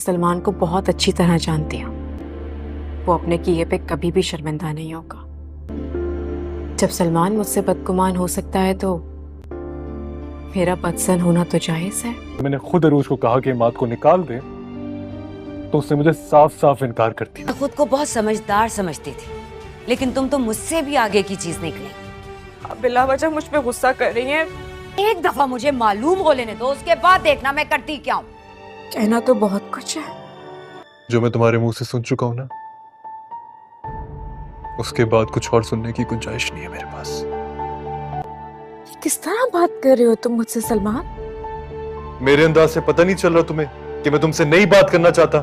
سلمان کو بہت اچھی طرح جانتی ہوں، وہ اپنے کیے پہ کبھی بھی شرمندہ نہیں ہوگا۔ جب سلمان مجھ سے بدگمان ہو سکتا ہے تو میرا بدزن ہونا تو جائز ہے۔ میں نے خود عروج کو کہا کہ مات کو نکال دے تو اس نے مجھے صاف صاف انکار کر دیا۔ خود کو بہت سمجھدار سمجھتی تھی، لیکن تم تو مجھ سے بھی آگے کی چیز نکلی۔ آپ بلا وجہ مجھ پہ غصہ کر رہی ہیں۔ ایک دفعہ مجھے معلوم ہو لینے دو، اس کے بعد دیکھنا میں کرتی کیا ہوں۔ کہنا تو بہت کچھ ہے، جو میں تمہارے منہ سے سن چکا ہوں نا، اس کے بعد کچھ اور سننے کی گنجائش نہیں ہے میرے پاس۔ کس طرح بات کر رہے ہو تم مجھ سے سلمان؟ میرے انداز سے پتہ نہیں چل رہا تمہیں کہ میں تم سے نہیں بات کرنا چاہتا؟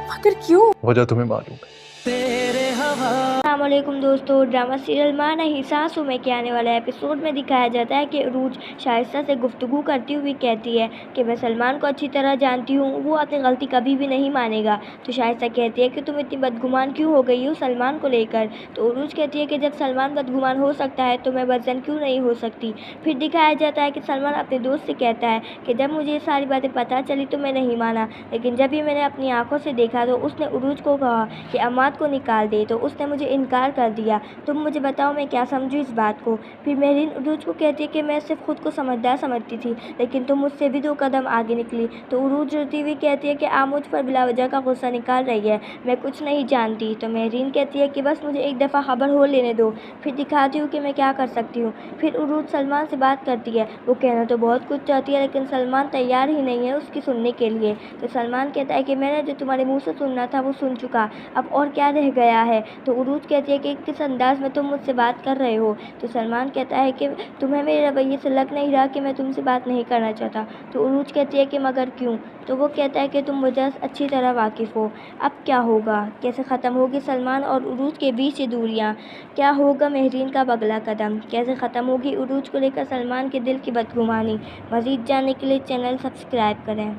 مگر کیوں؟ وجہ تمہیں معلوم ہے۔ السلام علیکم دوستو، ڈرامہ سیریل ماں نہیں ساسو میں کے آنے والا ایپیسوڈ میں دکھایا جاتا ہے کہ عروج شائستہ سے گفتگو کرتی ہوئی کہتی ہے کہ میں سلمان کو اچھی طرح جانتی ہوں، وہ اپنی غلطی کبھی بھی نہیں مانے گا۔ تو شائستہ کہتی ہے کہ تم اتنی بدگمان کیوں ہو گئی ہو سلمان کو لے کر؟ تو عروج کہتی ہے کہ جب سلمان بدگمان ہو سکتا ہے تو میں بدزن کیوں نہیں ہو سکتی؟ پھر دکھایا جاتا ہے کہ سلمان اپنے دوست سے کہتا ہے کہ جب مجھے یہ ساری باتیں پتہ چلی تو میں نہیں مانا، لیکن جب یہ میں نے اپنی آنکھوں سے دیکھا تو اس نے عروج کو کہا کہ اماد کو نکال دے، تو اس نے مجھے انکار کر دیا۔ تم مجھے بتاؤ میں کیا سمجھوں اس بات کو؟ پھر مہرین عروج کو کہتی ہے کہ میں صرف خود کو سمجھدار سمجھتی تھی، لیکن تم مجھ سے بھی 2 قدم آگے نکلی۔ تو عروج روتی ہوئی کہتی ہے کہ آپ مجھ پر بلا وجہ کا غصہ نکال رہی ہے، میں کچھ نہیں جانتی۔ تو مہرین کہتی ہے کہ بس مجھے ایک دفعہ خبر ہو لینے دو، پھر دکھاتی ہوں کہ میں کیا کر سکتی ہوں۔ پھر عروج سلمان سے بات کرتی ہے، وہ کہنا تو بہت کچھ چاہتی ہے لیکن سلمان تیار ہی نہیں ہے اس کی سننے کے لیے۔ تو سلمان کہتا ہے کہ میں نے جو تمہارے منہ سے سننا تھا وہ سن چکا، اب اور کیا رہ گیا ہے؟ تو عروج کہتی ہے کہ کس انداز میں تم مجھ سے بات کر رہے ہو؟ تو سلمان کہتا ہے کہ تمہیں میرے رویے سے لگ نہیں رہا کہ میں تم سے بات نہیں کرنا چاہتا؟ تو عروج کہتی ہے کہ مگر کیوں؟ تو وہ کہتا ہے کہ تم مجھے اچھی طرح واقف ہو، اب کیا ہوگا، کیسے ختم ہوگی سلمان اور عروج کے بیچ یہ دوریاں، کیا ہوگا مہرین کا اگلا قدم، کیسے ختم ہوگی عروج کو لے کر سلمان کے دل کی بدگمانی۔ مزید جاننے کے لیے چینل سبسکرائب کریں۔